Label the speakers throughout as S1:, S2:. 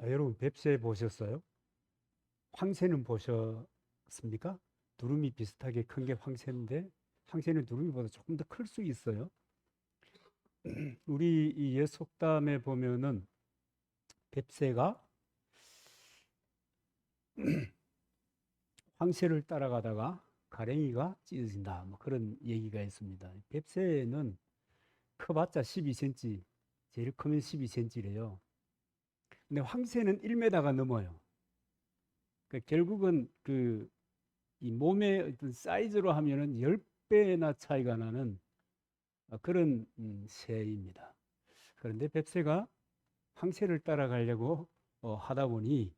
S1: 여러분 뱁새 보셨어요? 황새는 보셨습니까? 두루미 비슷하게 큰 게 황새인데 황새는 두루미보다 조금 더 클 수 있어요. 우리 이 옛 속담에 보면은 뱁새가 황새를 따라가다가 가랭이가 찢어진다. 뭐 그런 얘기가 있습니다. 뱁새는 커봤자 12cm, 제일 크면 12cm래요. 근데 황새는 1m가 넘어요. 결국은 이 몸의 어떤 사이즈로 하면은 10배나 차이가 나는 그런 새입니다. 그런데 뱁새가 황새를 따라가려고 하다 보니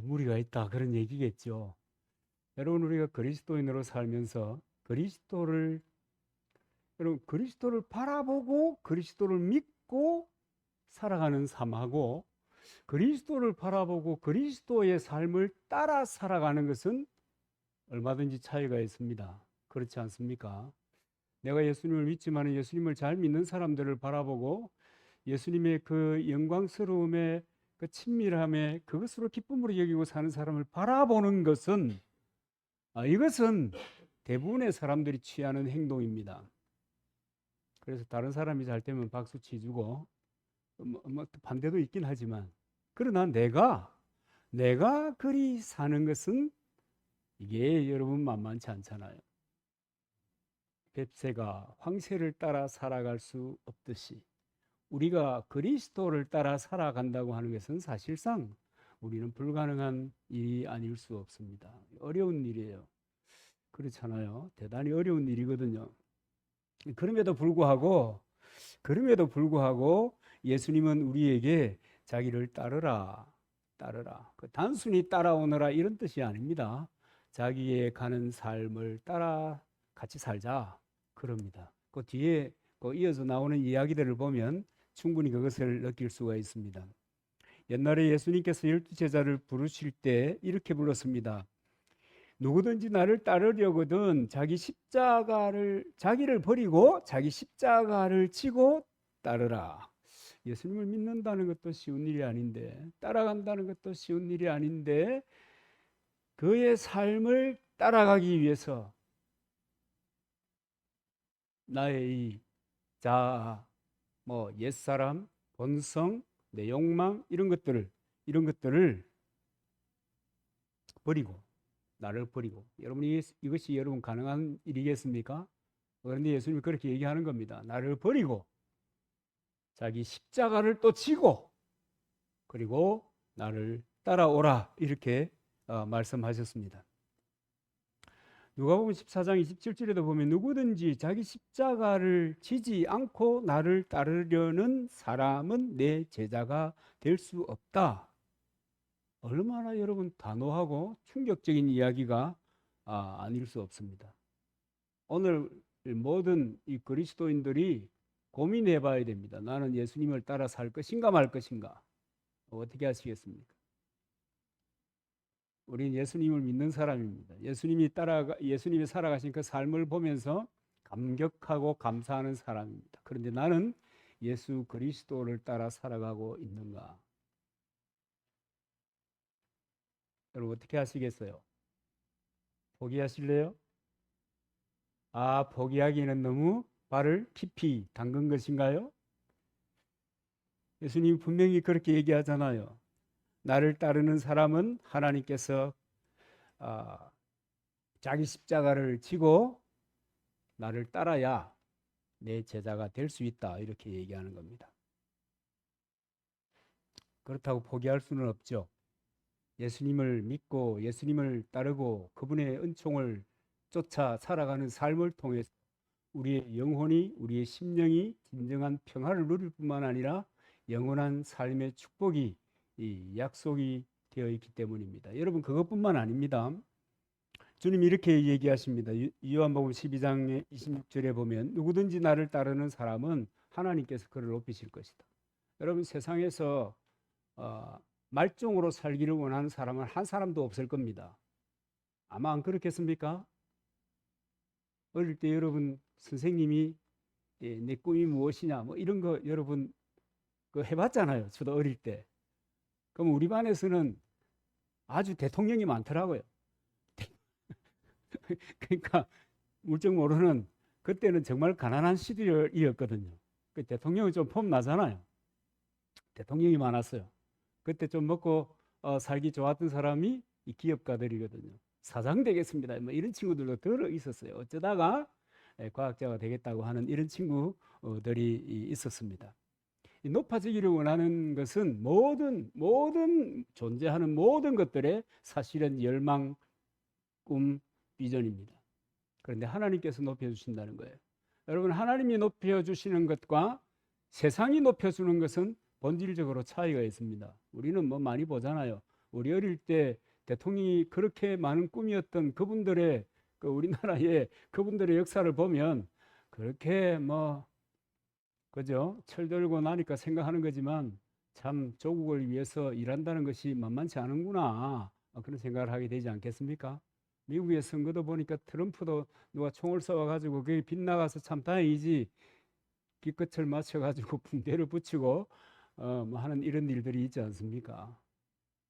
S1: 무리가 있다 그런 얘기겠죠. 여러분 우리가 그리스도인으로 살면서 그리스도를 바라보고 그리스도를 믿고 살아가는 삶하고 그리스도를 바라보고 그리스도의 삶을 따라 살아가는 것은 얼마든지 차이가 있습니다. 그렇지 않습니까? 내가 예수님을 믿지만 예수님을 잘 믿는 사람들을 바라보고 예수님의 그 영광스러움에 그 친밀함에 그것으로 기쁨으로 여기고 사는 사람을 바라보는 것은 이것은 대부분의 사람들이 취하는 행동입니다. 그래서 다른 사람이 잘 되면 박수 치주고 뭐 반대도 있긴 하지만 그러나 내가 그리 사는 것은 이게 여러분 만만치 않잖아요. 뱁새가 황새를 따라 살아갈 수 없듯이 우리가 그리스도를 따라 살아간다고 하는 것은 사실상 우리는 불가능한 일이 아닐 수 없습니다. 어려운 일이에요. 그렇잖아요. 대단히 어려운 일이거든요. 그럼에도 불구하고 예수님은 우리에게 자기를 따르라. 단순히 따라오너라 이런 뜻이 아닙니다. 자기의 가는 삶을 따라 같이 살자. 그럽니다. 그 뒤에 이어서 나오는 이야기들을 보면 충분히 그것을 느낄 수가 있습니다. 옛날에 예수님께서 12제자를 부르실 때 이렇게 불렀습니다. 누구든지 나를 따르려거든 자기를 버리고 자기 십자가를 지고 따르라. 예수님을 믿는다는 것도 쉬운 일이 아닌데 따라간다는 것도 쉬운 일이 아닌데 그의 삶을 따라가기 위해서 나의 이 자아, 옛사람, 본성, 내 욕망 이런 것들을 버리고 나를 버리고 여러분이 이것이 여러분 가능한 일이겠습니까? 그런데 예수님이 그렇게 얘기하는 겁니다. 나를 버리고 자기 십자가를 또 지고 그리고 나를 따라오라 이렇게 말씀하셨습니다. 누가복음 14장 27절에도 보면 누구든지 자기 십자가를 지지 않고 나를 따르려는 사람은 내 제자가 될 수 없다. 얼마나 여러분 단호하고 충격적인 이야기가 아닐 수 없습니다. 오늘 모든 이 그리스도인들이 고민해 봐야 됩니다. 나는 예수님을 따라 살 것인가 말 것인가? 어떻게 하시겠습니까? 우리는 예수님을 믿는 사람입니다. 예수님이 살아가신 그 삶을 보면서 감격하고 감사하는 사람입니다. 그런데 나는 예수 그리스도를 따라 살아가고 있는가? 여러분 어떻게 하시겠어요? 포기하실래요? 포기하기는 너무 발을 깊이 담근 것인가요? 예수님 분명히 그렇게 얘기하잖아요. 나를 따르는 사람은 하나님께서 아, 자기 십자가를 지고 나를 따라야 내 제자가 될 수 있다. 이렇게 얘기하는 겁니다. 그렇다고 포기할 수는 없죠. 예수님을 믿고 예수님을 따르고 그분의 은총을 쫓아 살아가는 삶을 통해서 우리의 영혼이, 우리의 심령이 진정한 평화를 누릴 뿐만 아니라 영원한 삶의 축복이 이 약속이 되어 있기 때문입니다. 여러분 그것뿐만 아닙니다. 주님이 이렇게 얘기하십니다. 요한복음 12장 26절에 보면 누구든지 나를 따르는 사람은 하나님께서 그를 높이실 것이다. 여러분 세상에서 어, 말종으로 살기를 원하는 사람은 한 사람도 없을 겁니다. 아마 안 그렇겠습니까? 어릴 때 여러분 선생님이 내 꿈이 무엇이냐 뭐 이런 거 여러분 그 해봤잖아요. 저도 어릴 때 그럼 우리 반에서는 아주 대통령이 많더라고요. 그러니까 물정 모르는 그때는 정말 가난한 시절이었거든요. 그 대통령은 좀 폼 나잖아요. 대통령이 많았어요. 그때 좀 먹고 살기 좋았던 사람이 이 기업가들이거든요. 사장 되겠습니다. 뭐 이런 친구들도 들어 있었어요. 어쩌다가 과학자가 되겠다고 하는 이런 친구들이 있었습니다. 높아지기를 원하는 것은 모든 존재하는 모든 것들의 사실은 열망, 꿈, 비전입니다. 그런데 하나님께서 높여주신다는 거예요. 여러분, 하나님이 높여주시는 것과 세상이 높여주는 것은 본질적으로 차이가 있습니다. 우리는 뭐 많이 보잖아요. 우리 어릴 때 대통령이 그렇게 많은 꿈이었던 그분들의 우리나라의 그분들의 역사를 보면 그렇게 뭐 그죠? 철들고 나니까 생각하는 거지만 참 조국을 위해서 일한다는 것이 만만치 않은구나. 그런 생각을 하게 되지 않겠습니까? 미국의 선거도 보니까 트럼프도 누가 총을 쏘아가지고 그게 빗나가서 참 다행이지 기껏을 맞춰가지고 붕대를 붙이고 뭐 하는 이런 일들이 있지 않습니까?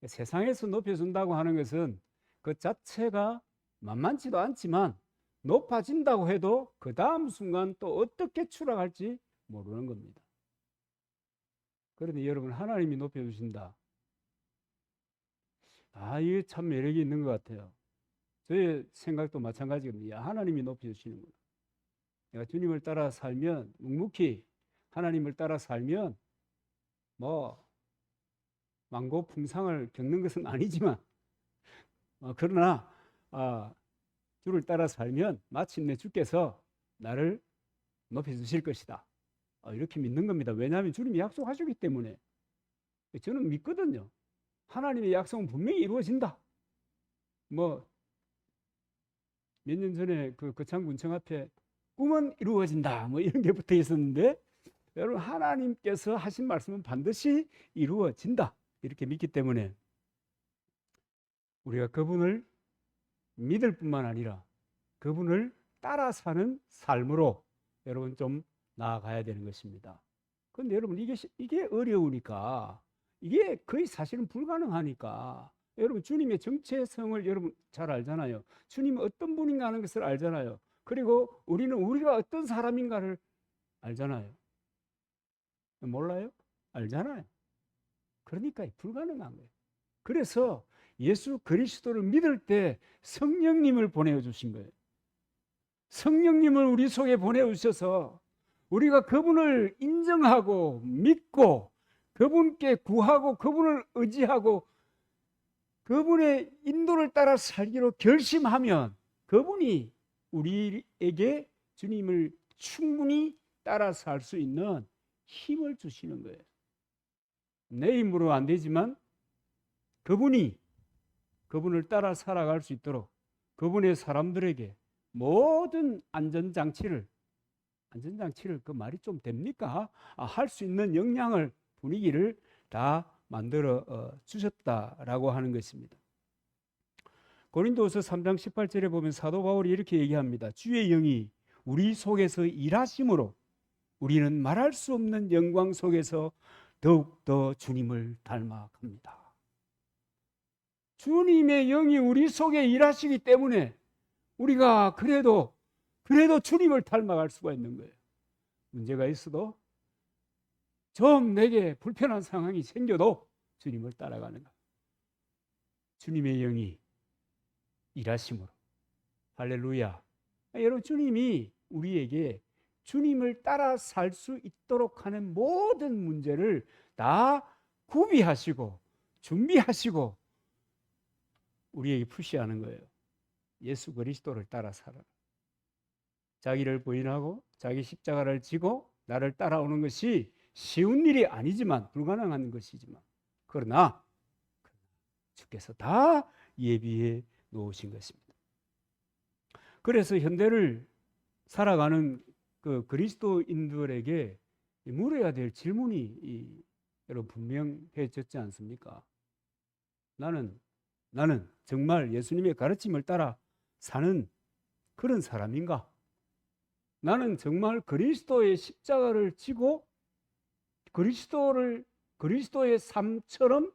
S1: 세상에서 높여준다고 하는 것은 그 자체가 만만치도 않지만 높아진다고 해도 그 다음 순간 또 어떻게 추락할지 모르는 겁니다. 그런데 여러분, 하나님이 높여주신다. 이게 참 매력이 있는 것 같아요. 저의 생각도 마찬가지입니다. 하나님이 높여주시는구나. 내가 주님을 따라 살면, 묵묵히 하나님을 따라 살면 뭐 만고풍상을 겪는 것은 아니지만 그러나 주를 따라 살면 마침내 주께서 나를 높여주실 것이다. 이렇게 믿는 겁니다. 왜냐하면 주님이 약속하셨기 때문에. 저는 믿거든요. 하나님의 약속은 분명히 이루어진다. 뭐 몇 년 전에 그 거창군청 앞에 꿈은 이루어진다. 뭐 이런 게 붙어 있었는데 여러분, 하나님께서 하신 말씀은 반드시 이루어진다. 이렇게 믿기 때문에 우리가 그분을 믿을 뿐만 아니라 그분을 따라 사는 삶으로 여러분 좀 나아가야 되는 것입니다. 그런데 여러분, 이게 어려우니까, 이게 거의 사실은 불가능하니까, 여러분 주님의 정체성을 여러분 잘 알잖아요. 주님은 어떤 분인가 하는 것을 알잖아요. 그리고 우리는 우리가 어떤 사람인가를 알잖아요. 몰라요? 알잖아요. 그러니까 불가능한 거예요. 그래서 예수 그리스도를 믿을 때 성령님을 보내주신 거예요. 성령님을 우리 속에 보내주셔서 우리가 그분을 인정하고 믿고 그분께 구하고 그분을 의지하고 그분의 인도를 따라 살기로 결심하면 그분이 우리에게 주님을 충분히 따라 살 수 있는 힘을 주시는 거예요. 내 힘으로 안 되지만 그분이 그분을 따라 살아갈 수 있도록 그분의 사람들에게 모든 안전장치를 그 말이 좀 됩니까? 할 수 있는 역량을, 분위기를 다 만들어 주셨다라고 하는 것입니다. 고린도후서 3장 18절에 보면 사도 바울이 이렇게 얘기합니다. 주의 영이 우리 속에서 일하심으로 우리는 말할 수 없는 영광 속에서 더욱더 주님을 닮아갑니다. 주님의 영이 우리 속에 일하시기 때문에 우리가 그래도 주님을 닮아갈 수가 있는 거예요. 문제가 있어도 좀 내게 불편한 상황이 생겨도 주님을 따라가는 거예요. 주님의 영이 일하심으로. 할렐루야. 여러분, 주님이 우리에게 주님을 따라 살 수 있도록 하는 모든 문제를 다 구비하시고 준비하시고 우리에게 푸시하는 거예요. 예수 그리스도를 따라 살아라. 자기를 부인하고 자기 십자가를 지고 나를 따라오는 것이 쉬운 일이 아니지만, 불가능한 것이지만, 그러나 주께서 다 예비해 놓으신 것입니다. 그래서 현대를 살아가는 그 그리스도인들에게 물어야 될 질문이 여러분 분명해졌지 않습니까? 나는 정말 예수님의 가르침을 따라 사는 그런 사람인가? 나는 정말 그리스도의 십자가를 지고 그리스도의 삶처럼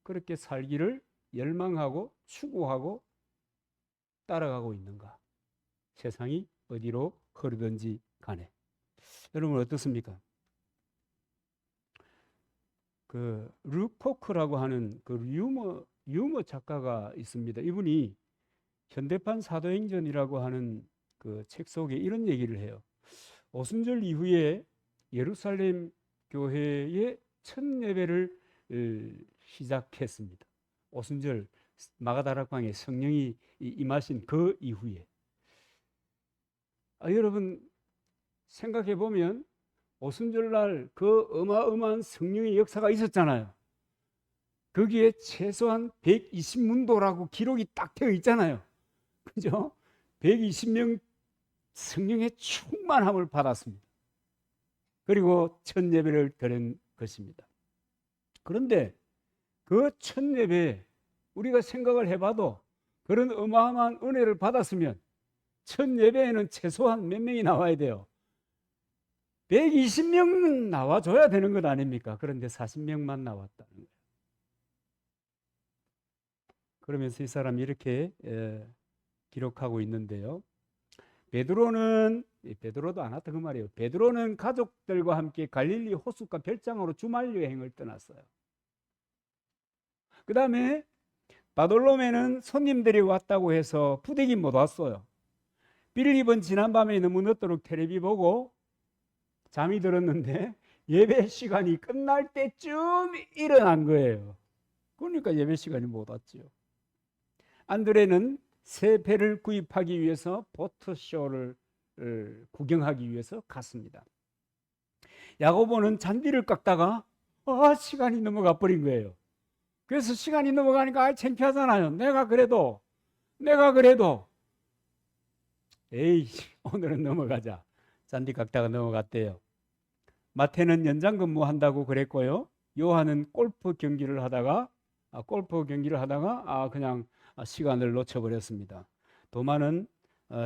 S1: 그렇게 살기를 열망하고 추구하고 따라가고 있는가? 세상이 어디로 흐르든지 간에. 여러분 어떻습니까? 그 르포크라고 하는 그 유머 작가가 있습니다. 이분이 현대판 사도행전이라고 하는 그 책 속에 이런 얘기를 해요. 오순절 이후에 예루살렘 교회의 첫 예배를 시작했습니다. 오순절 마가다락방에 성령이 임하신 그 이후에. 여러분 생각해 보면 오순절날 그 어마어마한 성령의 역사가 있었잖아요. 거기에 최소한 120문도라고 기록이 딱 되어 있잖아요. 그죠? 120명 성령의 충만함을 받았습니다. 그리고 첫 예배를 드린 것입니다. 그런데 그 첫 예배 우리가 생각을 해봐도 그런 어마어마한 은혜를 받았으면 첫 예배에는 최소한 몇 명이 나와야 돼요? 120명 나와줘야 되는 것 아닙니까? 그런데 40명만 나왔다는 거예요. 그러면서 이 사람이 이렇게 기록하고 있는데요. 베드로도 안 왔다 그 말이에요. 베드로는 가족들과 함께 갈릴리 호숫가 별장으로 주말 여행을 떠났어요. 그 다음에 바돌로메는 손님들이 왔다고 해서 부대기 못 왔어요. 빌립은 지난밤에 너무 늦도록 텔레비 보고 잠이 들었는데 예배 시간이 끝날 때쯤 일어난 거예요. 그러니까 예배 시간이 못 왔죠. 안드레는 새 배를 구입하기 위해서 보트쇼를 구경하기 위해서 갔습니다. 야고보는 잔디를 깎다가 시간이 넘어가 버린 거예요. 그래서 시간이 넘어가니까 창피하잖아요. 내가 그래도 에이 오늘은 넘어가자. 잔디 깎다가 넘어갔대요. 마태는 연장 근무한다고 그랬고요. 요한은 골프 경기를 하다가 그냥 시간을 놓쳐버렸습니다. 도마는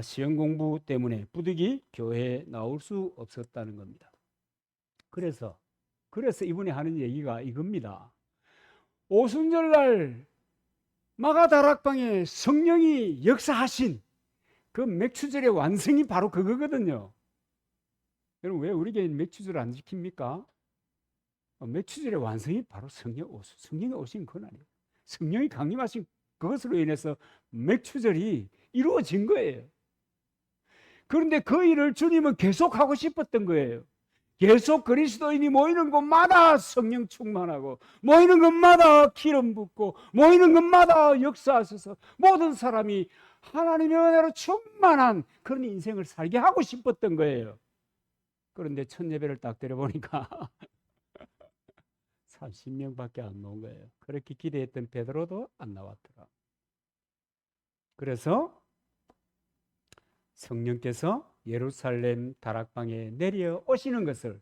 S1: 시험 공부 때문에 부득이 교회에 나올 수 없었다는 겁니다. 그래서 이분이 하는 얘기가 이겁니다. 오순절날 마가다락방에 성령이 역사하신 그 맥추절의 완성이 바로 그거거든요. 여러분 왜 우리 교회 맥추절 안 지킵니까? 맥추절의 완성이 바로 성령이 오신 그날이에요. 성령이 강림하신 그것으로 인해서 맥추절이 이루어진 거예요. 그런데 그 일을 주님은 계속 하고 싶었던 거예요. 계속 그리스도인이 모이는 곳마다 성령 충만하고 모이는 곳마다 기름 붓고 모이는 곳마다 역사하셔서 모든 사람이 하나님의 은혜로 충만한 그런 인생을 살게 하고 싶었던 거예요. 그런데 첫 예배를 딱 들어보니까 30명밖에 안 나온 거예요. 그렇게 기대했던 베드로도 안 나왔더라. 그래서 성령께서 예루살렘 다락방에 내려오시는 것을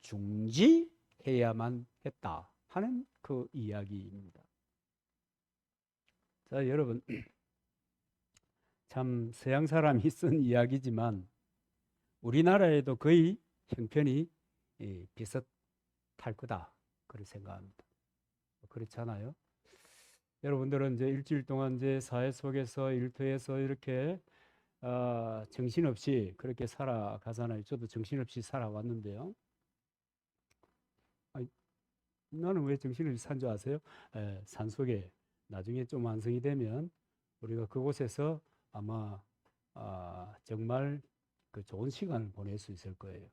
S1: 중지해야만 했다 하는 그 이야기입니다. 자, 여러분 참 서양 사람이 쓴 이야기지만 우리나라에도 거의 형편이 비슷할 거다 그렇게 생각합니다. 그렇잖아요. 여러분들은 이제 일주일 동안 이제 사회 속에서 일터에서 이렇게 정신없이 그렇게 살아가잖아요. 저도 정신없이 살아왔는데요. 나는 왜 정신없이 산 줄 아세요? 산속에 나중에 좀 완성이 되면 우리가 그곳에서 아마 정말 그 좋은 시간을 보낼 수 있을 거예요.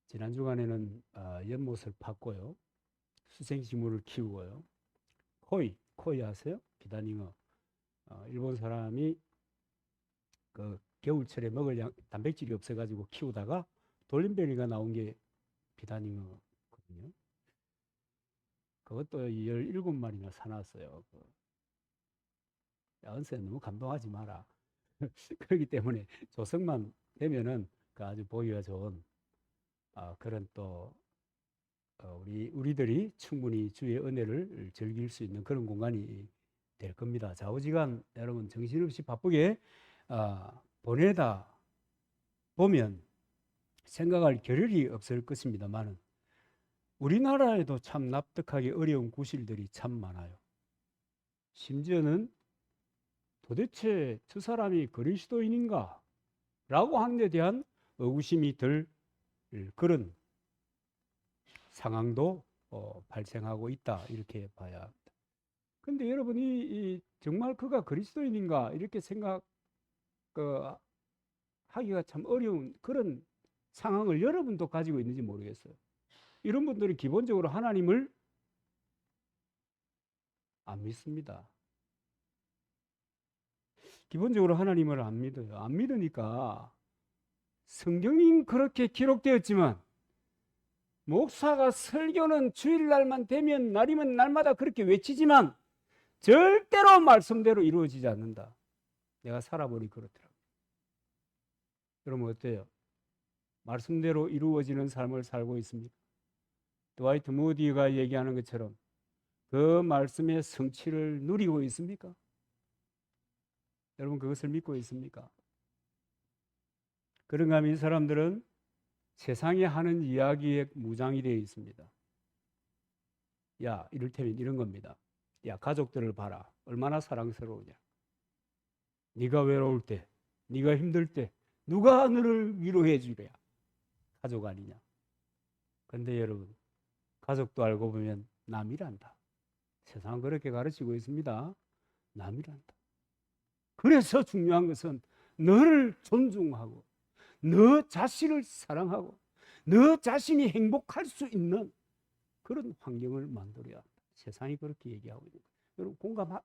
S1: 지난 주간에는 연못을 팠고요. 수생식물을 키우고요. 코이 아세요? 비단잉어. 일본 사람이 그 겨울철에 먹을 단백질이 없어가지고 키우다가 돌림변이가 나온 게 비단잉어거든요. 그것도 17마리나 사놨어요. 야, 은세 너무 감동하지 마라. 그렇기 때문에 조성만 되면은 그 아주 보기가 좋은 그런 또 우리들이 충분히 주의 은혜를 즐길 수 있는 그런 공간이 될 겁니다. 좌우지간 여러분 정신없이 바쁘게 보내다 보면 생각할 겨를이 없을 것입니다만은 우리나라에도 참 납득하기 어려운 구실들이 참 많아요. 심지어는 도대체 저 사람이 그리스도인인가? 라고 하는 데 대한 의구심이 들 그런 상황도 발생하고 있다. 이렇게 봐야 합니다. 근데 여러분이 정말 그가 그리스도인인가? 이렇게 하기가 참 어려운 그런 상황을 여러분도 가지고 있는지 모르겠어요. 이런 분들은 기본적으로 하나님을 안 믿습니다. 기본적으로 하나님을 안 믿어요. 안 믿으니까 성경이 그렇게 기록되었지만 목사가 설교는 주일날만 되면 날이면 날마다 그렇게 외치지만 절대로 말씀대로 이루어지지 않는다. 내가 살아보니 그렇더라고요. 여러분 어때요? 말씀대로 이루어지는 삶을 살고 있습니까? 드와이트 무디가 얘기하는 것처럼 그 말씀의 성취를 누리고 있습니까? 여러분 그것을 믿고 있습니까? 그런가 하면 이 사람들은 세상에 하는 이야기에 무장이 되어 있습니다. 야, 이를테면 이런 겁니다. 야, 가족들을 봐라. 얼마나 사랑스러우냐. 네가 외로울 때, 네가 힘들 때 누가 너를 위로해 주랴. 가족 아니냐. 그런데 여러분, 가족도 알고 보면 남이란다. 세상은 그렇게 가르치고 있습니다. 남이란다. 그래서 중요한 것은 너를 존중하고 너 자신을 사랑하고 너 자신이 행복할 수 있는 그런 환경을 만들어야 한다. 세상이 그렇게 얘기하고 있는 거예요. 여러분 공감하십니까?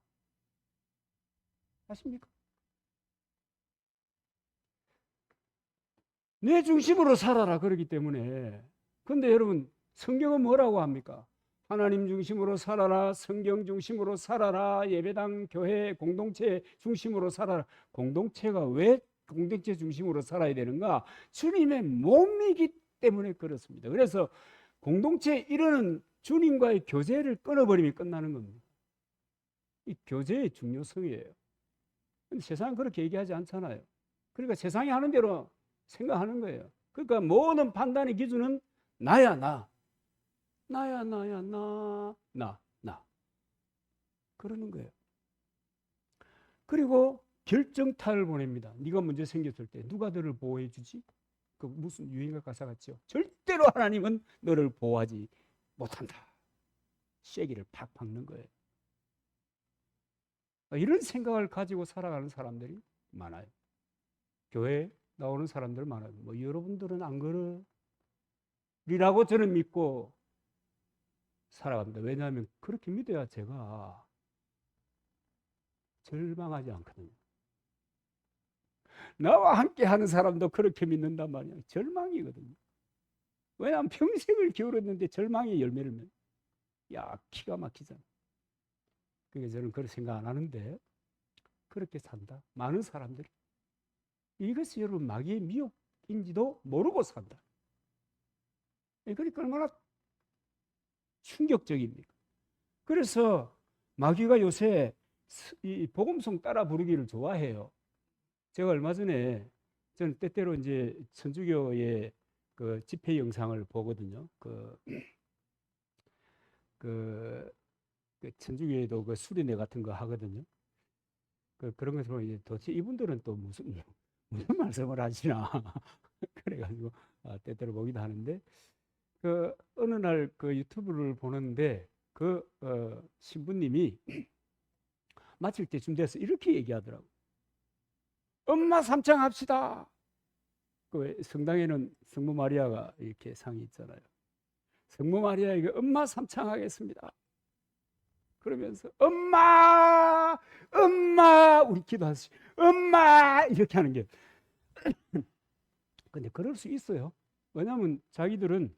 S1: 내 중심으로 살아라 그러기 때문에. 근데 여러분 성경은 뭐라고 합니까? 하나님 중심으로 살아라, 성경 중심으로 살아라, 예배당, 교회, 공동체 중심으로 살아라. 공동체가 왜 공동체 중심으로 살아야 되는가? 주님의 몸이기 때문에 그렇습니다. 그래서 공동체에 이르는 주님과의 교제를 끊어버리면 끝나는 겁니다. 이 교제의 중요성이에요. 근데 세상은 그렇게 얘기하지 않잖아요. 그러니까 세상이 하는 대로 생각하는 거예요. 그러니까 모든 판단의 기준은 나야 나. 나야 나야 나 그러는 거예요. 그리고 결정타를 보냅니다. 네가 문제 생겼을 때 누가 너를 보호해 주지? 그 무슨 유행가 가사 같죠? 절대로 하나님은 너를 보호하지 못한다. 쐐기를 팍 박는 거예요. 이런 생각을 가지고 살아가는 사람들이 많아요. 교회에 나오는 사람들 많아요. 뭐 여러분들은 안 그러리라고 저는 믿고 살아갑니다. 왜냐하면 그렇게 믿어야 제가 절망하지 않거든요. 나와 함께 하는 사람도 그렇게 믿는단 말이에요. 절망이거든요. 왜냐하면 평생을 기울였는데 절망의 열매를 맺는. 야, 기가 막히잖아. 그러니까 저는 그렇게 생각 안 하는데 그렇게 산다. 많은 사람들이. 이것이 여러분 마귀의 미혹인지도 모르고 산다. 그러니까 얼마나 충격적입니까? 그래서 마귀가 요새 이 복음송 따라 부르기를 좋아해요. 제가 얼마 전에 저는 때때로 이제 천주교의 그 집회 영상을 보거든요. 그 천주교에도 그 수련회 같은 거 하거든요. 그런 것을 보면 이제 도대체 이분들은 또 무슨 말씀을 하시나 그래가지고 때때로 보기도 하는데 어느 날 그 유튜브를 보는데 신부님이 마칠 때쯤 돼서 이렇게 얘기하더라고. 엄마 삼창합시다. 그 성당에는 성모 마리아가 이렇게 상이 있잖아요. 성모 마리아에게 엄마 삼창하겠습니다. 그러면서 엄마 우리 기도하시 엄마 이렇게 하는 게 근데 그럴 수 있어요. 왜냐하면 자기들은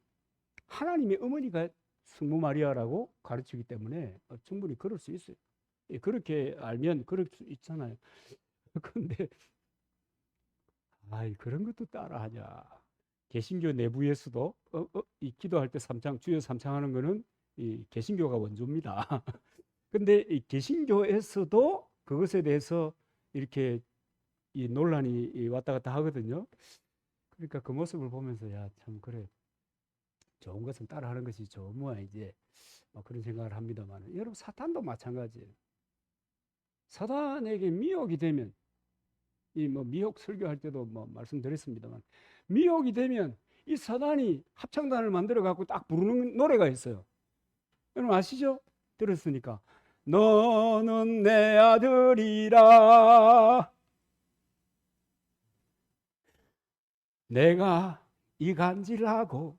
S1: 하나님의 어머니가 성모 마리아라고 가르치기 때문에 충분히 그럴 수 있어요. 그렇게 알면 그럴 수 있잖아요. 그런데 그런 것도 따라하냐. 개신교 내부에서도 이 기도할 때 주여 삼창하는 거는 이 개신교가 원조입니다. 근데 이 개신교에서도 그것에 대해서 이렇게 이 논란이 왔다 갔다 하거든요. 그러니까 그 모습을 보면서 야, 참 그래. 좋은 것은 따라하는 것이 좋으면 이제 뭐 그런 생각을 합니다만, 여러분 사탄도 마찬가지예요. 사탄에게 미혹이 되면, 이 뭐 미혹 설교할 때도 뭐 말씀드렸습니다만, 미혹이 되면 이 사탄이 합창단을 만들어 갖고 딱 부르는 노래가 있어요. 여러분 아시죠? 들었으니까. 너는 내 아들이라, 내가 이간질하고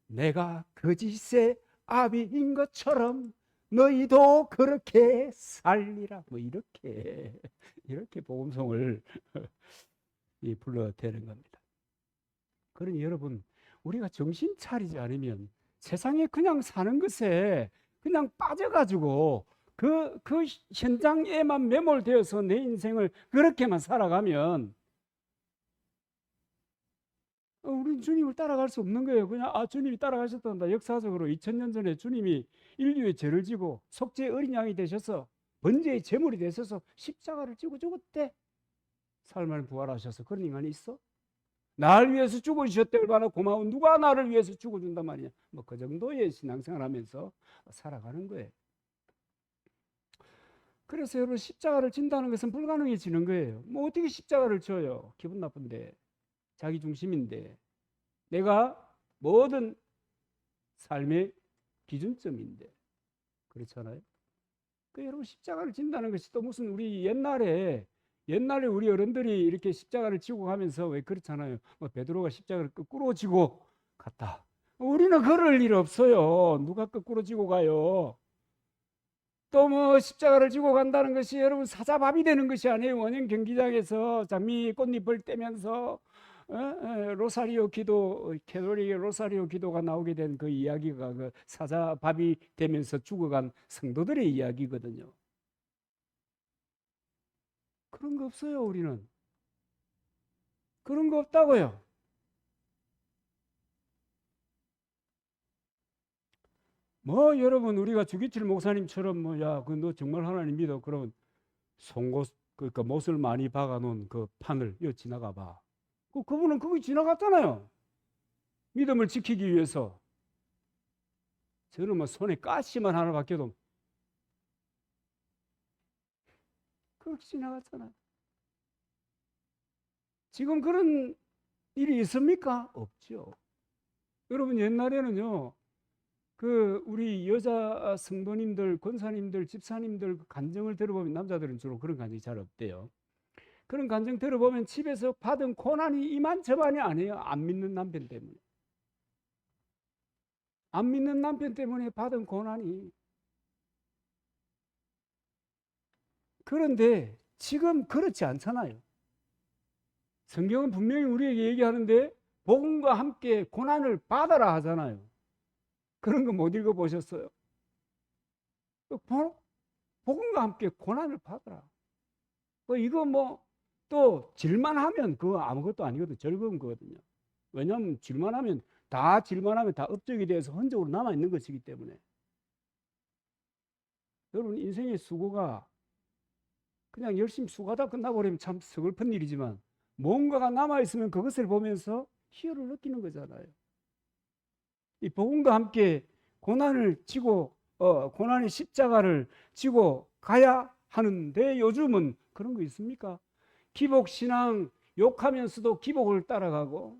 S1: 내가 거짓의 아비인 것처럼 너희도 그렇게 살리라. 뭐 이렇게 복음송을 불러대는 겁니다. 그러니 여러분, 우리가 정신 차리지 않으면 세상에 그냥 사는 것에 그냥 빠져가지고 그 현장에만 매몰되어서 내 인생을 그렇게만 살아가면 우리는 주님을 따라갈 수 없는 거예요. 그냥 주님이 따라가셨단다. 역사적으로 2000년 전에 주님이 인류의 죄를 지고 속죄의 어린 양이 되셔서 번제의 제물이 되셔서 십자가를 지고 죽었대. 사흘 만에 부활하셔서 그런 인간이 있어? 날 위해서 죽어주셨대. 얼마나 고마운, 누가 나를 위해서 죽어준단 말이냐. 뭐 그 정도의 신앙생활 하면서 살아가는 거예요. 그래서 여러분, 십자가를 진다는 것은 불가능해지는 거예요. 뭐 어떻게 십자가를 져요? 기분 나쁜데, 자기 중심인데, 내가 모든 삶의 기준점인데, 그렇잖아요. 그 여러분, 십자가를 진다는 것이 또 무슨 우리 옛날에 우리 어른들이 이렇게 십자가를 지고 가면서 왜 그렇잖아요. 뭐 베드로가 십자가를 거꾸로 지고 갔다. 우리는 그럴 일 없어요. 누가 거꾸로 지고 가요? 또 뭐 십자가를 지고 간다는 것이 여러분 사자밥이 되는 것이 아니에요. 원형 경기장에서 장미 꽃잎을 떼면서 로사리오 기도, 캐톨릭의 로사리오 기도가 나오게 된 그 이야기가 그 사자밥이 되면서 죽어간 성도들의 이야기거든요. 그런 거 없어요. 우리는 그런 거 없다고요. 뭐 여러분, 우리가 주기철 목사님처럼 뭐야 그 너 정말 하나님 믿어, 그러면 송곳, 그러니까 못을 많이 박아놓은 그 판을 여 지나가 봐. 그분은 거기 지나갔잖아요. 믿음을 지키기 위해서. 저는 뭐 손에 가시만 하나 박혀도 그렇게 지나갔잖아요. 지금 그런 일이 있습니까? 없죠. 여러분, 옛날에는요, 그 우리 여자 성도님들, 권사님들, 집사님들 간증을 들어보면, 남자들은 주로 그런 간증이 잘 없대요. 그런 간증 들어보면 집에서 받은 고난이 이만저만이 아니에요. 안 믿는 남편 때문에. 안 믿는 남편 때문에 받은 고난이. 그런데 지금 그렇지 않잖아요. 성경은 분명히 우리에게 얘기하는데 복음과 함께 고난을 받아라 하잖아요. 그런 거 못 읽어보셨어요? 복음과 함께 고난을 받아라. 이거 뭐 또 질만 하면 그거 아무것도 아니거든. 즐거운 거거든요. 왜냐하면 질만 하면 다 업적이 돼서 흔적으로 남아있는 것이기 때문에. 여러분, 인생의 수고가 그냥 열심히 수고하다 끝나버리면 참 서글픈 일이지만, 뭔가가 남아있으면 그것을 보면서 희열을 느끼는 거잖아요. 이 복음과 함께 고난을 지고 고난의 십자가를 지고 가야 하는데, 요즘은 그런 거 있습니까? 기복신앙 욕하면서도 기복을 따라가고,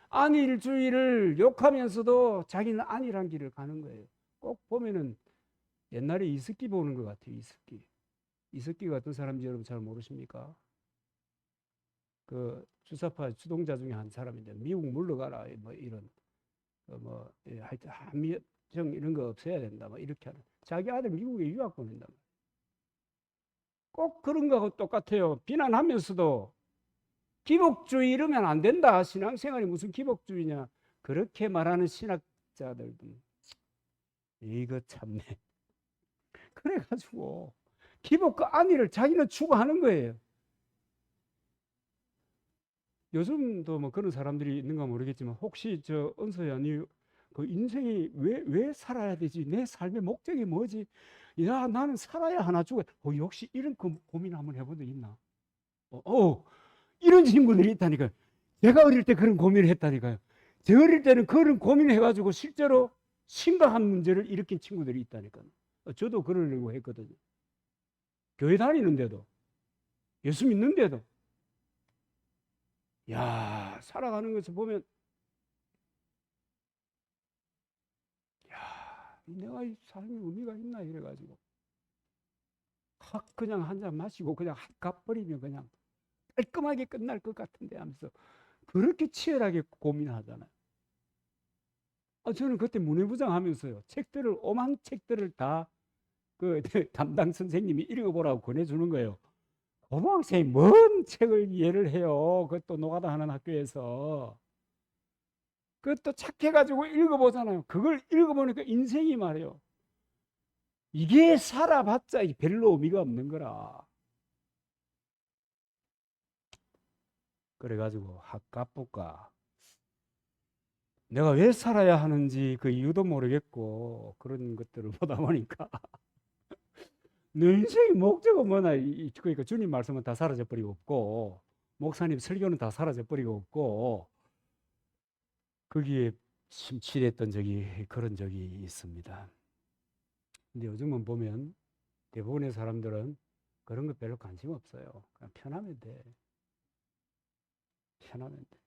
S1: 안일주의를 욕하면서도 자기는 안일한 길을 가는 거예요. 꼭 보면은 옛날에 이석기 보는 것 같아요. 이석기가 어떤 사람인지 여러분 잘 모르십니까? 그 주사파 주동자 중에 한 사람인데, 미국 물러가라 뭐 이런 하여튼 한미정 이런 거 없애야 된다 뭐 이렇게 하는, 자기 아들 미국에 유학 보낸다. 꼭 그런 거하고 똑같아요. 비난하면서도 기복주의 이러면 안 된다. 신앙생활이 무슨 기복주의냐. 그렇게 말하는 신학자들도 이거 참네. 그래가지고 기복과 안위를 자기는 추구하는 거예요. 요즘도 뭐 그런 사람들이 있는가 모르겠지만, 혹시 저 은서야, 그 인생이 왜 살아야 되지? 내 삶의 목적이 뭐지? 야, 나는 살아야 하나 죽어야. 혹시 이런 고민 한번 해본 적 있나? 이런 친구들이 있다니까요. 제가 어릴 때 그런 고민을 했다니까요. 저 어릴 때는 그런 고민해가지고 실제로 심각한 문제를 일으킨 친구들이 있다니까요. 저도 그러려고 했거든요. 교회 다니는데도, 예수 믿는데도. 야, 살아가는 것을 보면, 야, 내가 이 삶의 의미가 있나 이래가지고. 그냥 한 잔 마시고 그냥 갚버리면 그냥 깔끔하게 끝날 것 같은데 하면서 그렇게 치열하게 고민하잖아요. 저는 그때 문해부장하면서요, 책들을 오만 책들을 다 그 담당 선생님이 읽어보라고 권해주는 거예요. 고등학생이 뭔 책을 이해를 해요? 그것도 노가다 하는 학교에서. 그것도 착해가지고 읽어보잖아요. 그걸 읽어보니까 인생이 말이에요. 이게 살아봤자 별로 의미가 없는 거라. 그래가지고 학갑부가 내가 왜 살아야 하는지 그 이유도 모르겠고 그런 것들을 보다 보니까 내 인생의 목적은 뭐나, 그러니까 주님 말씀은 다 사라져 버리고 없고 목사님 설교는 다 사라져 버리고 없고 거기에 심취했던 적이, 그런 적이 있습니다. 근데 요즘은 보면 대부분의 사람들은 그런 거 별로 관심 없어요. 그냥 편하면 돼. 편하면 돼.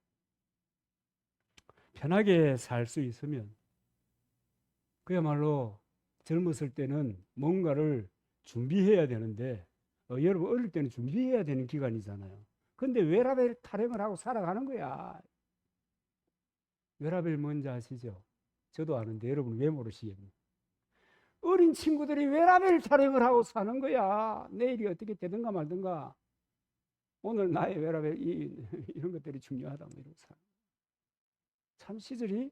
S1: 편하게 살 수 있으면 그야말로 젊었을 때는 뭔가를 준비해야 되는데, 여러분 어릴 때는 준비해야 되는 기간이잖아요. 근데 웨라벨 타령을 하고 살아가는 거야. 웨라벨 뭔지 아시죠? 저도 아는데 여러분 왜 모르시겠니? 어린 친구들이 웨라벨 타령을 하고 사는 거야. 내일이 어떻게 되든가 말든가. 오늘 나의 웨라벨 이런 것들이 중요하다 뭐 이러고 살아. 참 시절이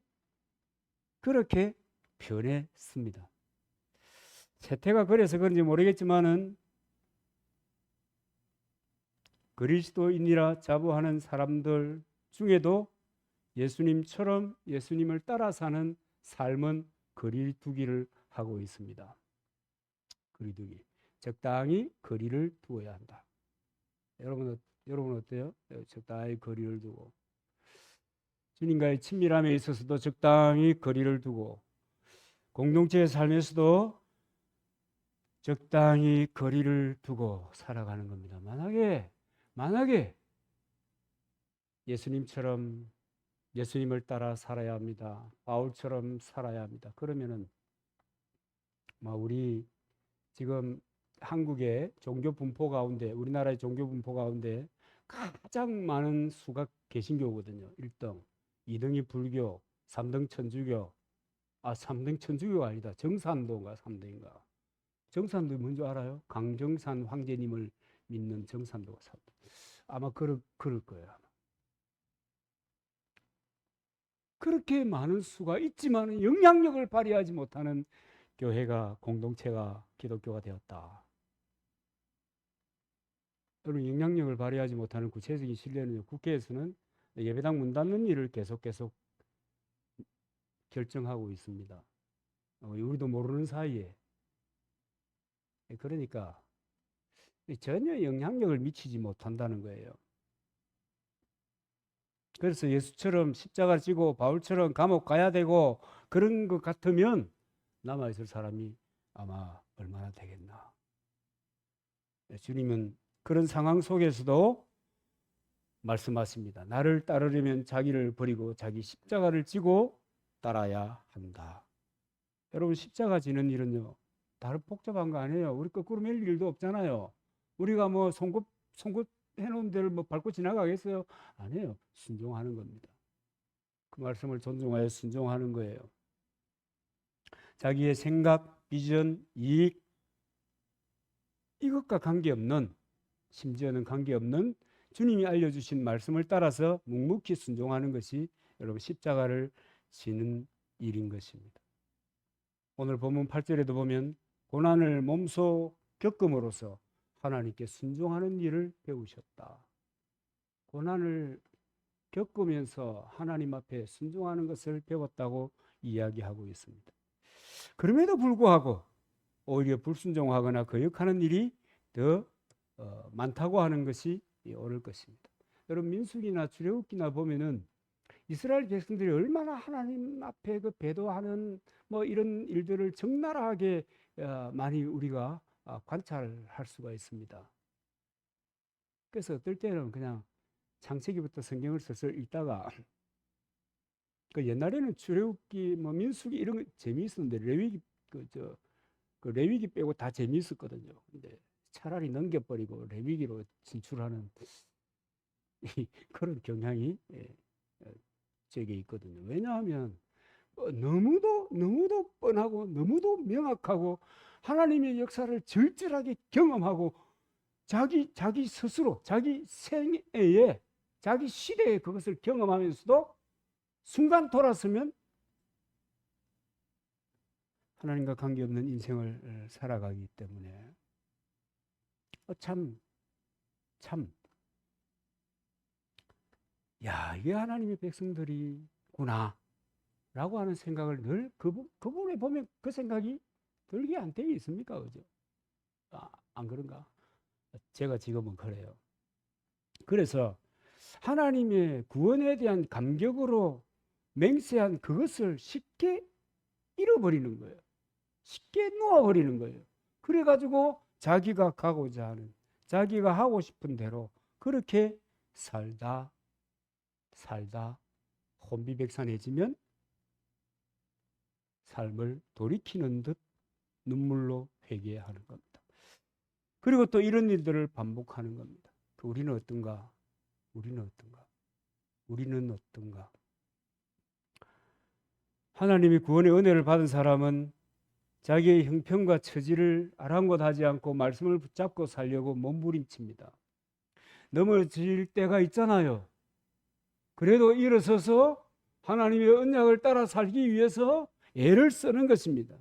S1: 그렇게 변했습니다. 세태가 그래서 그런지 모르겠지만은 그리스도인이라 자부하는 사람들 중에도 예수님처럼 예수님을 따라 사는 삶은 거리두기를 하고 있습니다. 거리두기. 적당히 거리를 두어야 한다. 여러분 어때요? 적당히 거리를 두고 주님과의 친밀함에 있어서도 적당히 거리를 두고 공동체의 삶에서도 적당히 거리를 두고 살아가는 겁니다. 만약에 예수님처럼 예수님을 따라 살아야 합니다. 바울처럼 살아야 합니다. 그러면은 우리 지금 한국의 종교 분포 가운데, 우리나라의 종교 분포 가운데 가장 많은 수가 개신교거든요. 1등, 2등이 불교, 3등 천주교. 3등 천주교가 아니다. 정산도가 3등인가. 정산도 뭔지 알아요? 강정산 황제님을 믿는 정산도가 3등. 아마 그럴 거예요. 그렇게 많은 수가 있지만 영향력을 발휘하지 못하는 교회가, 공동체가 기독교가 되었다. 여러분, 영향력을 발휘하지 못하는 구체적인 실례는 국회에서는 예배당 문 닫는 일을 계속 결정하고 있습니다. 우리도 모르는 사이에. 그러니까 전혀 영향력을 미치지 못한다는 거예요. 그래서 예수처럼 십자가를 지고 바울처럼 감옥 가야 되고 그런 것 같으면 남아있을 사람이 아마 얼마나 되겠나. 주님은 그런 상황 속에서도 말씀하십니다. 나를 따르려면 자기를 버리고 자기 십자가를 지고 따라야 한다. 여러분, 십자가 지는 일은요, 다른 복잡한 거 아니에요. 우리 거꾸로 밀 일도 없잖아요. 우리가 송곳 해놓은 데를 밟고 지나가겠어요? 아니에요. 순종하는 겁니다. 그 말씀을 존중하여 순종하는 거예요. 자기의 생각, 비전, 이익, 이것과 관계없는, 심지어는 관계없는 주님이 알려주신 말씀을 따라서 묵묵히 순종하는 것이 여러분 십자가를 지는 일인 것입니다. 오늘 본문 8절에도 보면 고난을 몸소 겪음으로써 하나님께 순종하는 일을 배우셨다. 고난을 겪으면서 하나님 앞에 순종하는 것을 배웠다고 이야기하고 있습니다. 그럼에도 불구하고 오히려 불순종하거나 거역하는 일이 더 많다고 하는 것이 옳을 것입니다. 여러분, 민수기나 출애굽기나 보면은 이스라엘 백성들이 얼마나 하나님 앞에 그 배도하는 뭐 이런 일들을 적나라하게 많이 우리가 관찰할 수가 있습니다. 그래서 어떨 때는 그냥 창세기부터 성경을 슬슬 읽다가 그 옛날에는 출애굽기 뭐 민수기 이런 거 재미있었는데 레위기 그 레위기 빼고 다 재미있었거든요. 근데 차라리 넘겨버리고 레위기로 진출하는 그런 경향이 제게 있거든요. 왜냐하면 너무도 뻔하고 너무도 명확하고 하나님의 역사를 절절하게 경험하고 자기 스스로 자기 생애에 자기 시대에 그것을 경험하면서도 순간 돌아서면 하나님과 관계없는 인생을 살아가기 때문에 참 이게 하나님의 백성들이구나 라고 하는 생각을 늘 그 부분에 보면 그 생각이 들게 안 되어 있습니까? 그죠? 안 그런가? 제가 지금은 그래요. 그래서 하나님의 구원에 대한 감격으로 맹세한 그것을 쉽게 잃어버리는 거예요. 쉽게 놓아버리는 거예요. 그래가지고 자기가 가고자 하는, 자기가 하고 싶은 대로 그렇게 살다 혼비백산해지면 삶을 돌이키는 듯 눈물로 회개하는 겁니다. 그리고 또 이런 일들을 반복하는 겁니다. 우리는 어떤가? 하나님이 구원의 은혜를 받은 사람은 자기의 형편과 처지를 아랑곳하지 않고 말씀을 붙잡고 살려고 몸부림칩니다. 넘어질 때가 있잖아요. 그래도 일어서서 하나님의 언약을 따라 살기 위해서 애를 쓰는 것입니다.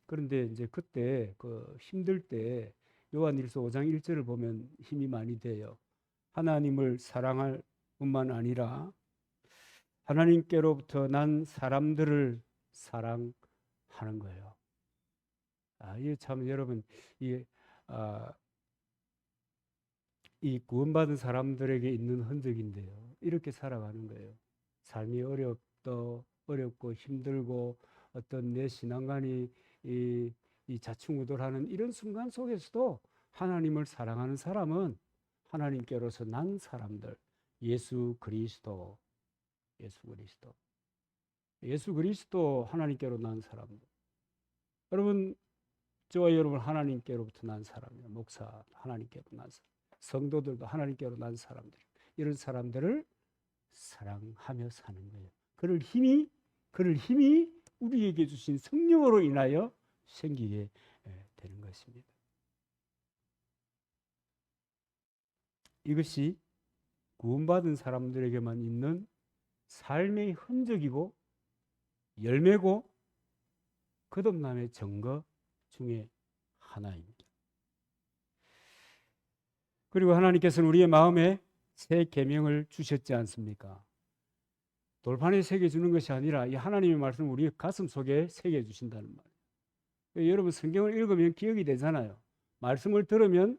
S1: 그런데 이제 그때 힘들 때 요한일서 5장 1절을 보면 힘이 많이 돼요. 하나님을 사랑할 뿐만 아니라 하나님께로부터 난 사람들을 사랑하는 거예요. 이게 참 여러분 이 구원받은 사람들에게 있는 흔적인데요. 이렇게 살아가는 거예요. 삶이 어렵고 힘들고 어떤 내 신앙관이 이 자충우돌하는 이런 순간 속에서도 하나님을 사랑하는 사람은 하나님께로서 난 사람들, 예수 그리스도 하나님께로 난 사람들. 여러분, 저와 여러분 하나님께로부터 난 사람이에요. 목사 하나님께로 난 사람, 성도들도 하나님께로 난 사람들. 이런 사람들을 사랑하며 사는 거예요. 그럴 힘이 우리에게 주신 성령으로 인하여 생기게 되는 것입니다. 이것이 구원받은 사람들에게만 있는 삶의 흔적이고 열매고 거듭남의 증거 중에 하나입니다. 그리고 하나님께서는 우리의 마음에 새 계명을 주셨지 않습니까? 돌판에 새겨주는 것이 아니라 이 하나님의 말씀을 우리 가슴 속에 새겨주신다는 말이에요. 여러분 성경을 읽으면 기억이 되잖아요. 말씀을 들으면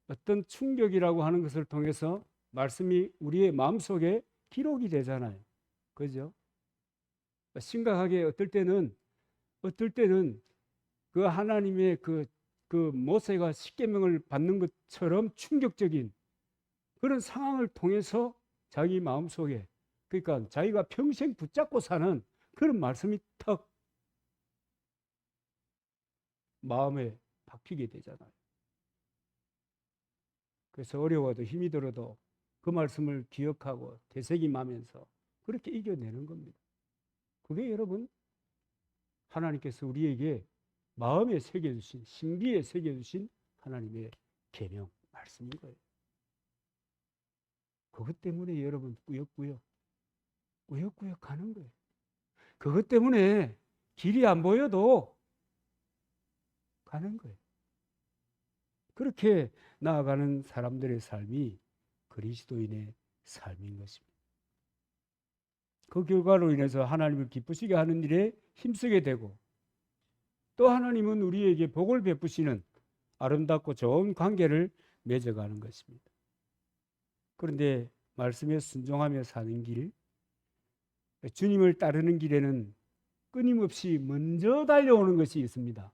S1: 어떤 충격이라고 하는 것을 통해서 말씀이 우리의 마음속에 기록이 되잖아요. 그죠? 심각하게 어떨 때는 그 하나님의 그 모세가 십계명을 받는 것처럼 충격적인 그런 상황을 통해서 자기 마음속에, 그러니까 자기가 평생 붙잡고 사는 그런 말씀이 턱 마음에 박히게 되잖아요. 그래서 어려워도 힘이 들어도 그 말씀을 기억하고 되새김하면서 그렇게 이겨내는 겁니다. 그게 여러분 하나님께서 우리에게 마음에 새겨주신, 신비에 새겨주신 하나님의 계명 말씀인 거예요. 그것 때문에 여러분 꾸역꾸역 가는 거예요. 그것 때문에 길이 안 보여도 가는 거예요. 그렇게 나아가는 사람들의 삶이 그리스도인의 삶인 것입니다. 그 결과로 인해서 하나님을 기쁘시게 하는 일에 힘쓰게 되고 또 하나님은 우리에게 복을 베푸시는 아름답고 좋은 관계를 맺어가는 것입니다. 그런데 말씀에 순종하며 사는 길, 주님을 따르는 길에는 끊임없이 먼저 달려오는 것이 있습니다.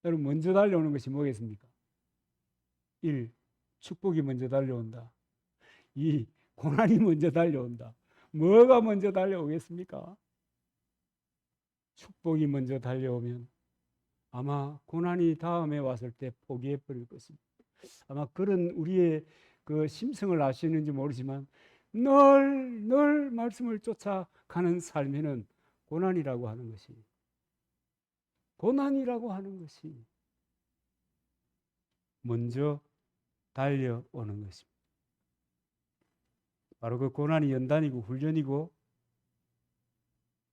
S1: 여러분, 먼저 달려오는 것이 뭐겠습니까? 1. 축복이 먼저 달려온다. 2. 고난이 먼저 달려온다. 뭐가 먼저 달려오겠습니까? 축복이 먼저 달려오면 아마 고난이 다음에 왔을 때 포기해 버릴 것입니다. 아마 그런 우리의 그 심성을 아시는지 모르지만 늘 말씀을 쫓아가는 삶에는 고난이라고 하는 것이 먼저 달려오는 것입니다. 바로 그 고난이 연단이고 훈련이고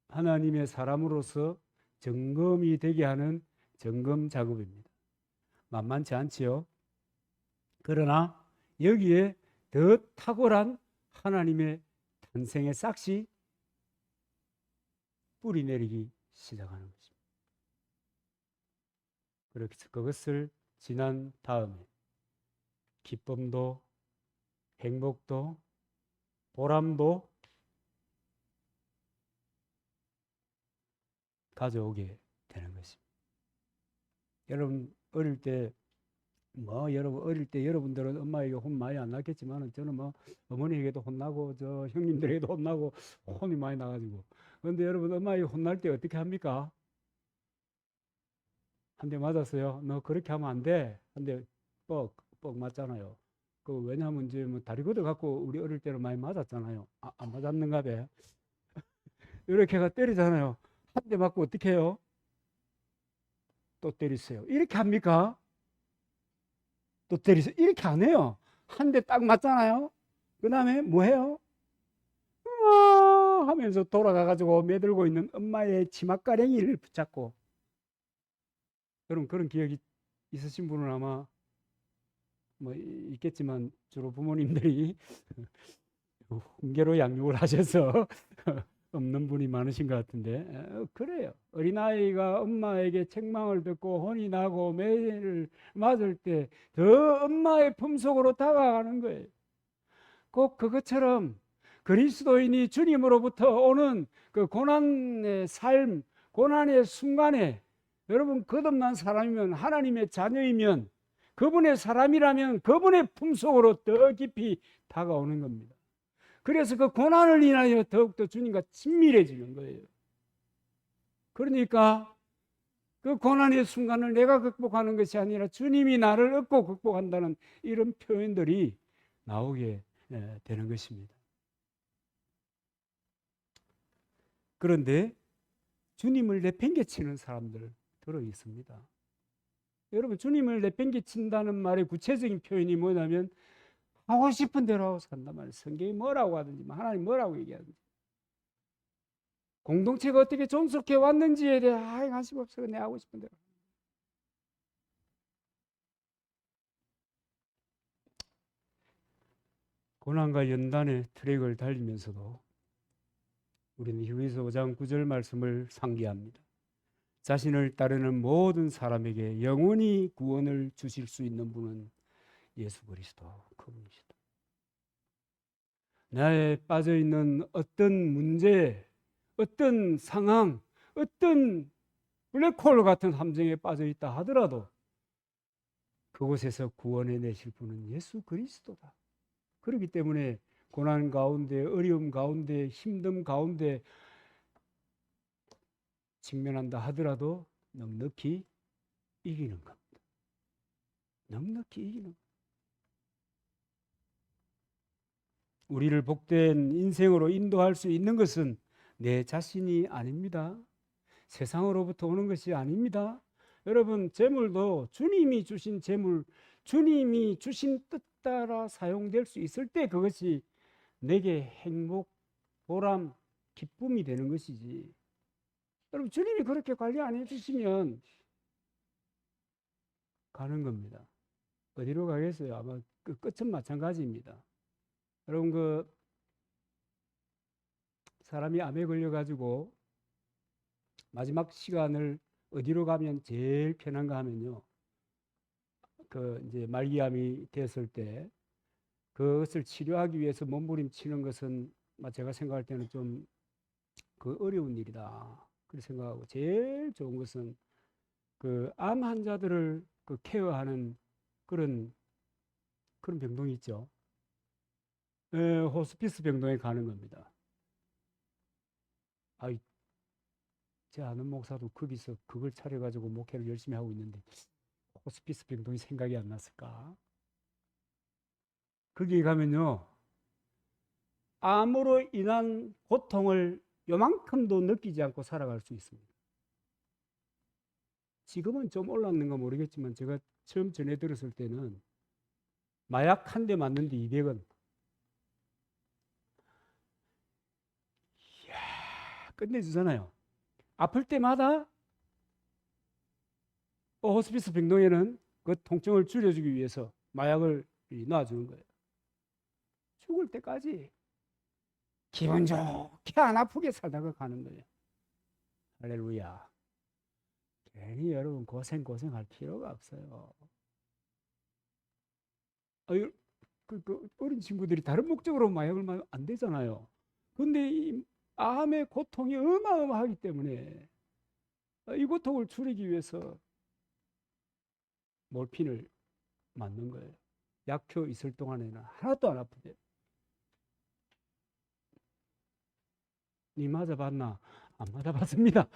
S1: 하나님의 사람으로서 점검이 되게 하는 점검 작업입니다. 만만치 않지요. 그러나 여기에 더 탁월한 하나님의 탄생의 싹이 뿌리 내리기 시작하는 것입니다. 그래서 그것을 지난 다음에 기쁨도 행복도 보람도 가져오게 되는 것입니다. 여러분 어릴 때 여러분 어릴 때 여러분들은 엄마에게 혼 많이 안 났겠지만 저는 어머니에게도 혼나고 저 형님들에게도 혼나고 혼이 많이 나가지고. 그런데 여러분 엄마에게 혼날 때 어떻게 합니까? 한 대 맞았어요. 너 그렇게 하면 안 돼. 한 대 뻑 맞잖아요. 왜냐하면 이제 다리 걷어 갖고 우리 어릴 때는 많이 맞았잖아요. 안 맞았는가 봐. 이렇게가 때리잖아요. 한 대 맞고 어떻게 해요? 또 때리세요. 이렇게 합니까? 또 때리세요. 이렇게 안 해요. 한 대 딱 맞잖아요. 그 다음에 뭐 해요? 하면서 돌아가가지고 매들고 있는 엄마의 치맛가랭이를 붙잡고. 여러분 그런 기억이 있으신 분은 아마 있겠지만 주로 부모님들이 훈계로 양육을 하셔서 없는 분이 많으신 것 같은데 그래요. 어린아이가 엄마에게 책망을 듣고 혼이 나고 매를 맞을 때 더 엄마의 품속으로 다가가는 거예요. 꼭 그것처럼 그리스도인이 주님으로부터 오는 그 고난의 삶, 고난의 순간에 여러분 거듭난 사람이면 하나님의 자녀이면 그분의 사람이라면 그분의 품속으로 더 깊이 다가오는 겁니다. 그래서 그 고난을 인하여 더욱더 주님과 친밀해지는 거예요. 그러니까 그 고난의 순간을 내가 극복하는 것이 아니라 주님이 나를 얻고 극복한다는 이런 표현들이 나오게 되는 것입니다. 그런데 주님을 내팽개치는 사람들 들어 있습니다. 여러분 주님을 내팽개친다는 말의 구체적인 표현이 뭐냐면 하고 싶은 대로 하고 산단 말이에요. 성경이 뭐라고 하든지 하나님 뭐라고 얘기하든지 공동체가 어떻게 존속해 왔는지에 대해 관심 없어. 내가 하고 싶은 대로. 고난과 연단의 트랙을 달리면서도 우리는 히브리서 5장 9절 말씀을 상기합니다. 자신을 따르는 모든 사람에게 영원히 구원을 주실 수 있는 분은 예수 그리스도 그분이시다. 나에 빠져 있는 어떤 문제, 어떤 상황, 어떤 블랙홀 같은 함정에 빠져 있다 하더라도 그곳에서 구원해 내실 분은 예수 그리스도다. 그렇기 때문에 고난 가운데, 어려움 가운데, 힘듦 가운데 직면한다 하더라도 넉넉히 이기는 겁니다. 넉넉히 이기는 겁니다. 우리를 복된 인생으로 인도할 수 있는 것은 내 자신이 아닙니다. 세상으로부터 오는 것이 아닙니다. 여러분 재물도 주님이 주신 재물, 주님이 주신 뜻 따라 사용될 수 있을 때 그것이 내게 행복, 보람, 기쁨이 되는 것이지. 여러분 주님이 그렇게 관리 안 해주시면 가는 겁니다. 어디로 가겠어요? 아마 그 끝은 마찬가지입니다. 여러분 사람이 암에 걸려가지고 마지막 시간을 어디로 가면 제일 편한가 하면요. 이제 말기암이 됐을 때 그것을 치료하기 위해서 몸부림치는 것은 제가 생각할 때는 좀 그 어려운 일이다. 그렇게 생각하고 제일 좋은 것은 그 암 환자들을 그 케어하는 그런 병동이 있죠. 호스피스 병동에 가는 겁니다. 아, 제 아는 목사도 거기서 그걸 차려가지고 목회를 열심히 하고 있는데 호스피스 병동이 생각이 안 났을까? 거기에 가면요, 암으로 인한 고통을 요만큼도 느끼지 않고 살아갈 수 있습니다. 지금은 좀 올랐는가 모르겠지만 제가 처음 전해 들었을 때는 마약 한 대 맞는데 200원. 이야, 끝내주잖아요. 아플 때마다 호스피스 병동에는 그 통증을 줄여주기 위해서 마약을 놔주는 거예요. 죽을 때까지 기분 좋게 안 아프게 살다가 가는 거예요. 할렐루야. 괜히 여러분 고생할 필요가 없어요. 그 어린 친구들이 다른 목적으로 마약을 마면 안 되잖아요. 근데 이 암의 고통이 어마어마하기 때문에 이 고통을 줄이기 위해서 몰핀을 맞는 거예요. 약효 있을 동안에는 하나도 안 아프대. 니 맞아봤나? 안 맞아봤습니다.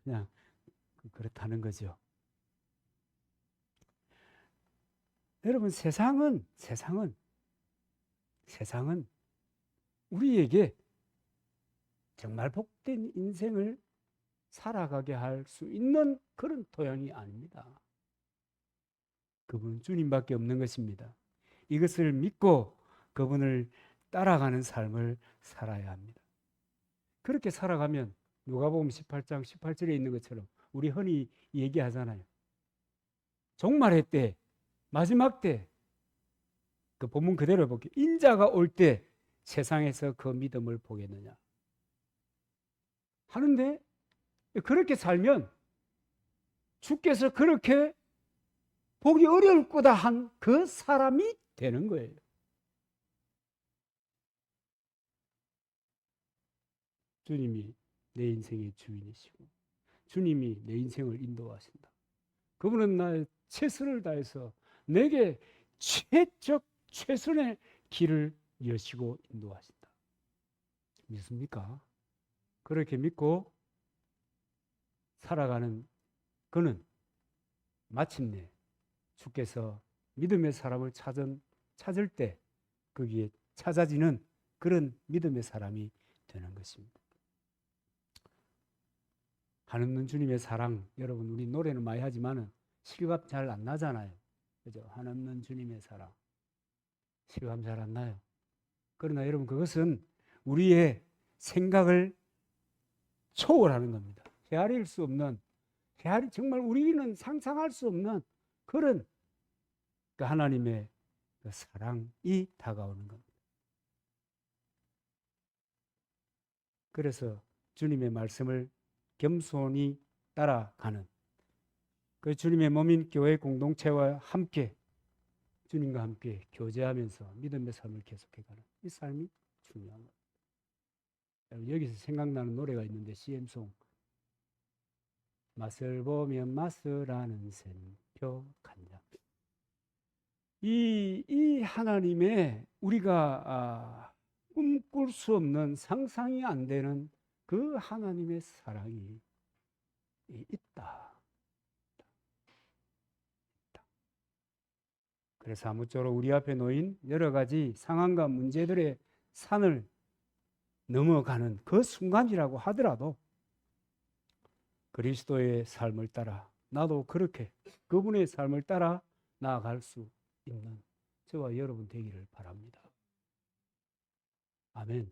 S1: 그냥 그렇다는 거죠. 여러분 세상은 우리에게 정말 복된 인생을 살아가게 할 수 있는 그런 토양이 아닙니다. 그분은 주님밖에 없는 것입니다. 이것을 믿고 그분을 따라가는 삶을 살아야 합니다. 그렇게 살아가면 누가복음 18장 18절에 있는 것처럼 우리 흔히 얘기하잖아요. 종말의 때, 마지막 때, 그 본문 그대로 볼게요. 인자가 올 때 세상에서 그 믿음을 보겠느냐 하는데, 그렇게 살면 주께서 그렇게 보기 어려울 거다 한 그 사람이 되는 거예요. 주님이 내 인생의 주인이시고 주님이 내 인생을 인도하신다. 그분은 나의 최선을 다해서 내게 최선의 길을 여시고 인도하신다. 믿습니까? 그렇게 믿고 살아가는 그는 마침내 주께서 믿음의 사람을 찾을 때 거기에 찾아지는 그런 믿음의 사람이 되는 것입니다. 한없는 주님의 사랑, 여러분 우리 노래는 많이 하지만은 실감 잘 안 나잖아요. 그죠? 한없는 주님의 사랑 실감 잘 안 나요. 그러나 여러분 그것은 우리의 생각을 초월하는 겁니다. 헤아릴 수 없는, 정말 우리는 상상할 수 없는 그런 그 하나님의 그 사랑이 다가오는 겁니다. 그래서 주님의 말씀을 겸손히 따라가는 그 주님의 몸인 교회 공동체와 함께 주님과 함께 교제하면서 믿음의 삶을 계속해가는 이 삶이 중요한 겁니다. 여기서 생각나는 노래가 있는데 CM송 맛을 보면 맛을 아는 샘표 간장. 이 하나님의 우리가 꿈꿀 수 없는 상상이 안 되는 그 하나님의 사랑이 있다. 그래서 아무쪼록 우리 앞에 놓인 여러 가지 상황과 문제들의 산을 넘어가는 그 순간이라고 하더라도 그리스도의 삶을 따라 나도 그렇게 그분의 삶을 따라 나아갈 수 있는 저와 여러분 되기를 바랍니다. 아멘.